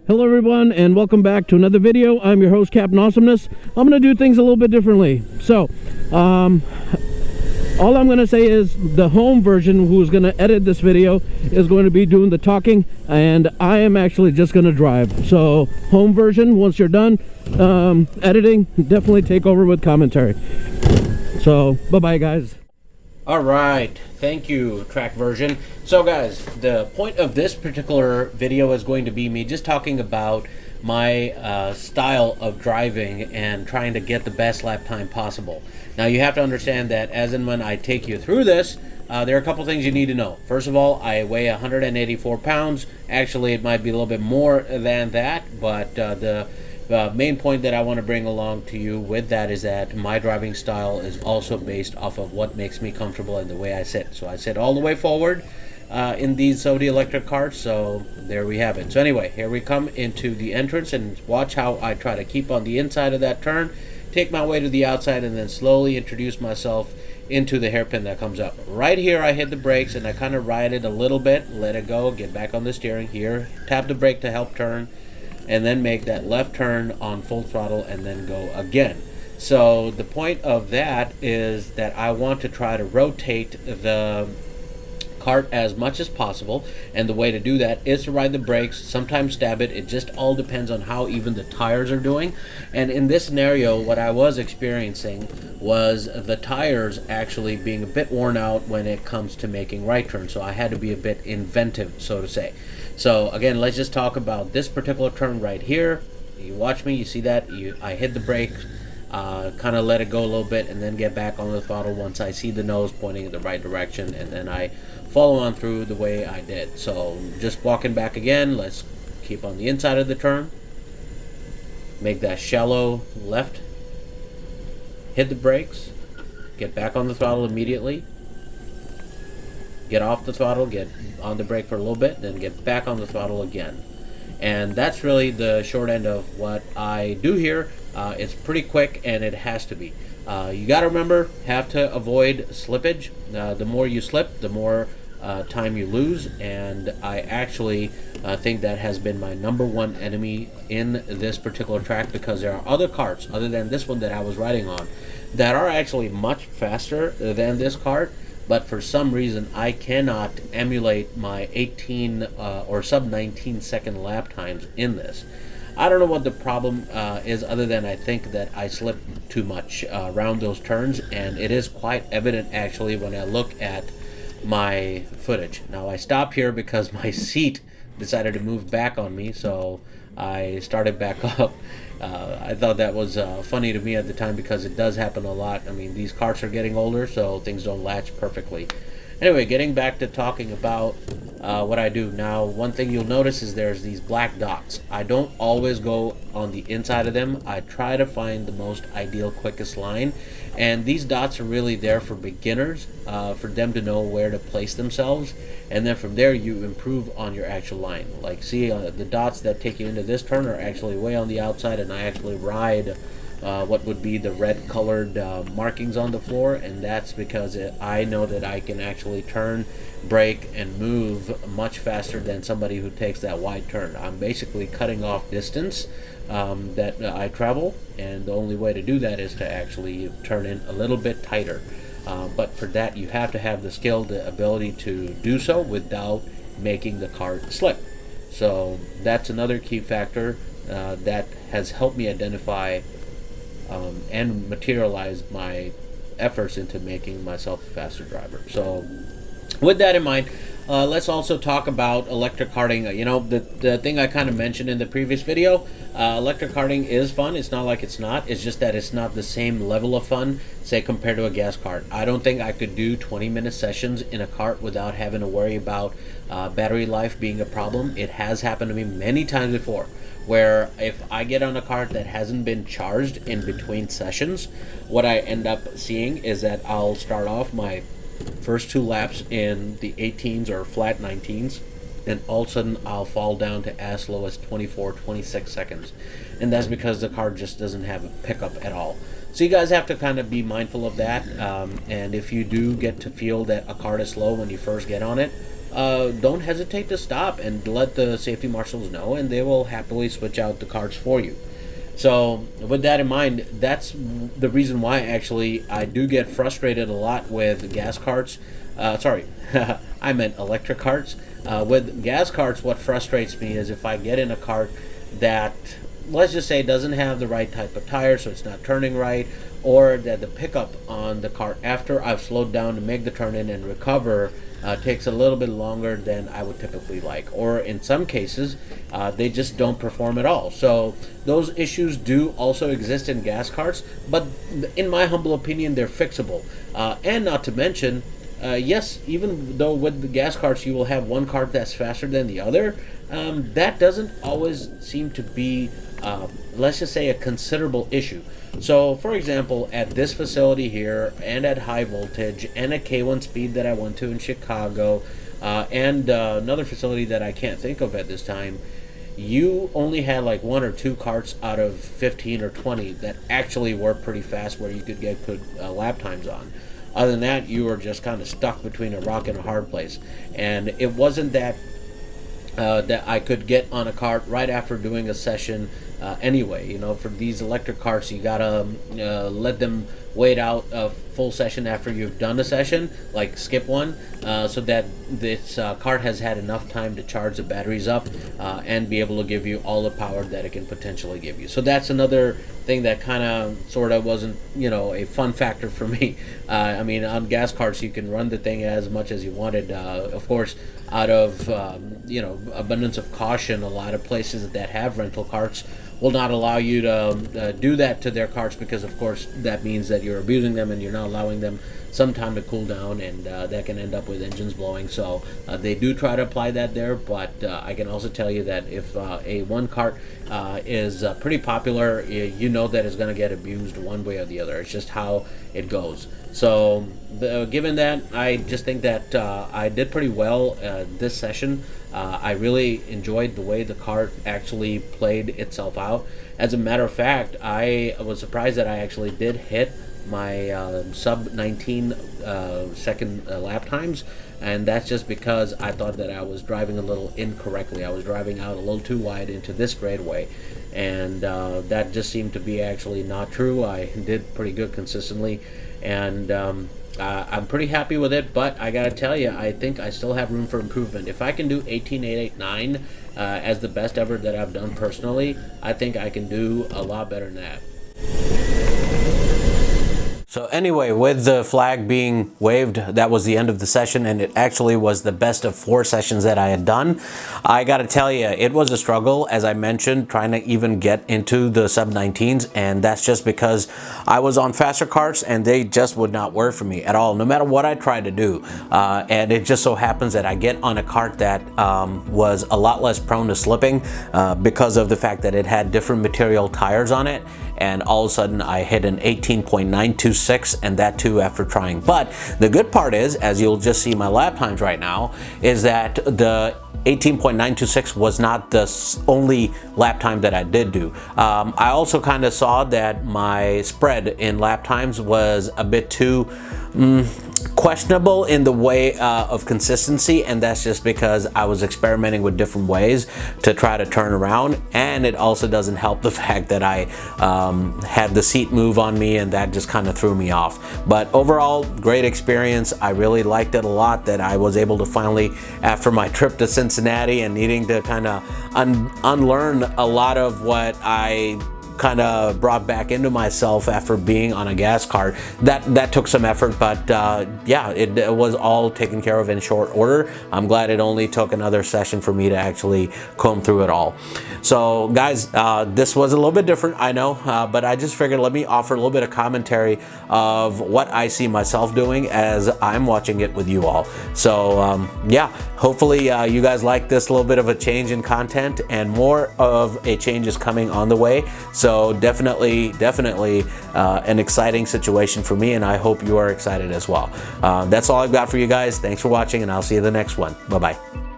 Hello everyone, and welcome back to another video. I'm your host, Captain Awesomeness. I'm going to do things a little bit differently. So, all I'm going to say is the home version, who's going to edit this video, is going to be doing the talking, and I am actually just going to drive. So, home version, once you're done editing, definitely take over with commentary. So, bye-bye guys. Alright, thank you, track version. So guys, the point of this particular video is going to be me just talking about my style of driving and trying to get the best lap time possible. Now you have to understand that as and when I take you through this, there are a couple things you need to know. First of all, I weigh 184 pounds. Actually, it might be a little bit more than that, but the main point that I want to bring along to you with that is that my driving style is also based off of what makes me comfortable and the way I sit. So I sit all the way forward in these Audi electric cars, so there we have it. So anyway, here we come into the entrance, and watch how I try to keep on the inside of that turn, take my way to the outside, and then slowly introduce myself into the hairpin that comes up. Right here I hit the brakes and I kind of ride it a little bit, let it go, get back on the steering here, tap the brake to help turn, and then make that left turn on full throttle and then go again. So the point of that is that I want to try to rotate the cart as much as possible, and the way to do that is to ride the brakes, sometimes stab it. It just all depends on how even the tires are doing. And in this scenario, what I was experiencing was the tires actually being a bit worn out when it comes to making right turns, so I had to be a bit inventive, so to say. So again, let's just talk about this particular turn right here. You watch me, you see that I hit the brake, kind of let it go a little bit, and then get back on the throttle once I see the nose pointing in the right direction, and then I follow on through the way I did. So just walking back again, let's keep on the inside of the turn, make that shallow left, hit the brakes, get back on the throttle immediately, get off the throttle, get on the brake for a little bit, then get back on the throttle again. And that's really the short end of what I do here. It's pretty quick, and it has to be. You got to remember, have to avoid slippage. The more you slip, the more time you lose, and I actually think that has been my #1 enemy in this particular track, because there are other karts other than this one that I was riding on that are actually much faster than this kart, but for some reason I cannot emulate my 18 or sub 19 second lap times in this. I don't know what the problem is, other than I think that I slip too much around those turns, and it is quite evident actually when I look at my footage. Now I stop here because my seat decided to move back on me, so I started back up. I thought that was funny to me at the time, because it does happen a lot. I mean, these carts are getting older, so things don't latch perfectly. Anyway, getting back to talking about what I do. Now, one thing you'll notice is there's these black dots. I don't always go on the inside of them. I try to find the most ideal, quickest line. And these dots are really there for beginners, for them to know where to place themselves. And then from there, you improve on your actual line. Like, see, the dots that take you into this turn are actually way on the outside, and I actually ride what would be the red colored markings on the floor, and that's because I know that I can actually turn, brake, and move much faster than somebody who takes that wide turn. I'm basically cutting off distance that I travel, and the only way to do that is to actually turn in a little bit tighter. But for that, you have to have the skill, the ability to do so without making the cart slip. So that's another key factor that has helped me identify and materialize my efforts into making myself a faster driver. So with that in mind, let's also talk about electric karting. You know, the thing I kind of mentioned in the previous video, electric karting is fun. It's not like it's not. It's just that it's not the same level of fun, say, compared to a gas kart. I don't think I could do 20-minute sessions in a kart without having to worry about battery life being a problem. It has happened to me many times before, where if I get on a kart that hasn't been charged in between sessions, what I end up seeing is that I'll start off my first 2 laps in the 18s or flat 19s, and all of a sudden I'll fall down to as low as 24, 26 seconds. And that's because the car just doesn't have a pickup at all. So you guys have to kind of be mindful of that. And if you do get to feel that a kart is slow when you first get on it, don't hesitate to stop and let the safety marshals know, and they will happily switch out the carts for you. So with that in mind, that's the reason why actually I do get frustrated a lot with gas carts. Sorry, I meant electric carts. With gas carts, what frustrates me is if I get in a cart that, let's just say, doesn't have the right type of tire, so it's not turning right, or that the pickup on the cart after I've slowed down to make the turn in and recover takes a little bit longer than I would typically like, or in some cases they just don't perform at all. So those issues do also exist in gas carts, but in my humble opinion, they're fixable. And not to mention, yes, even though with the gas carts you will have one cart that's faster than the other, that doesn't always seem to be, let's just say, a considerable issue. So, for example, at this facility here, and at High Voltage, and at K1 Speed that I went to in Chicago, and another facility that I can't think of at this time, you only had like 1 or 2 carts out of 15 or 20 that actually were pretty fast where you could get good lap times on. Other than that, you were just kind of stuck between a rock and a hard place. And it wasn't that that I could get on a cart right after doing a session anyway. You know, for these electric carts, you gotta let them wait out a full session after you've done a session, like skip one, so that this cart has had enough time to charge the batteries up and be able to give you all the power that it can potentially give you. So that's another thing that kind of sort of wasn't, you know, a fun factor for me. I mean, on gas carts you can run the thing as much as you wanted. Of course, out of you know, abundance of caution, a lot of places that have rental carts will not allow you to do that to their carts, because of course that means that you're abusing them and you're not allowing them some time to cool down, and that can end up with engines blowing. So they do try to apply that there, but I can also tell you that if a one cart is pretty popular, you know that it's going to get abused one way or the other. It's just how it goes. So given that, I just think that I did pretty well this session. I really enjoyed the way the cart actually played itself out. As a matter of fact, I was surprised that I actually did hit my sub 19 second lap times, and that's just because I thought that I was driving a little incorrectly. I was driving out a little too wide into this straightaway, and that just seemed to be actually not true. I did pretty good consistently, and I'm pretty happy with it, but I gotta tell you, I think I still have room for improvement. If I can do 18.889 as the best ever that I've done personally, I think I can do a lot better than that. So anyway, with the flag being waved, that was the end of the session, and it actually was the best of 4 sessions that I had done. I gotta tell you, it was a struggle, as I mentioned, trying to even get into the sub-19s, and that's just because I was on faster carts and they just would not work for me at all, no matter what I tried to do. And it just so happens that I get on a cart that was a lot less prone to slipping because of the fact that it had different material tires on it, and all of a sudden I hit an 18.926, and that too after trying. But the good part is, as you'll just see my lap times right now, is that the 18.926 was not the only lap time that I did do. I also kind of saw that my spread in lap times was a bit too questionable in the way of consistency, and that's just because I was experimenting with different ways to try to turn around, and it also doesn't help the fact that I had the seat move on me, and that just kind of threw me off. But overall, great experience. I really liked it a lot that I was able to finally, after my trip to Cincinnati and needing to kind of unlearn a lot of what I kind of brought back into myself after being on a gas cart. That took some effort, but yeah, it was all taken care of in short order. I'm glad it only took another session for me to actually comb through it all. So guys, this was a little bit different, I know, but I just figured let me offer a little bit of commentary of what I see myself doing as I'm watching it with you all. So yeah, hopefully you guys like this little bit of a change in content, and more of a change is coming on the way. So definitely an exciting situation for me, and I hope you are excited as well. That's all I've got for you guys. Thanks for watching, and I'll see you in the next one. Bye-bye.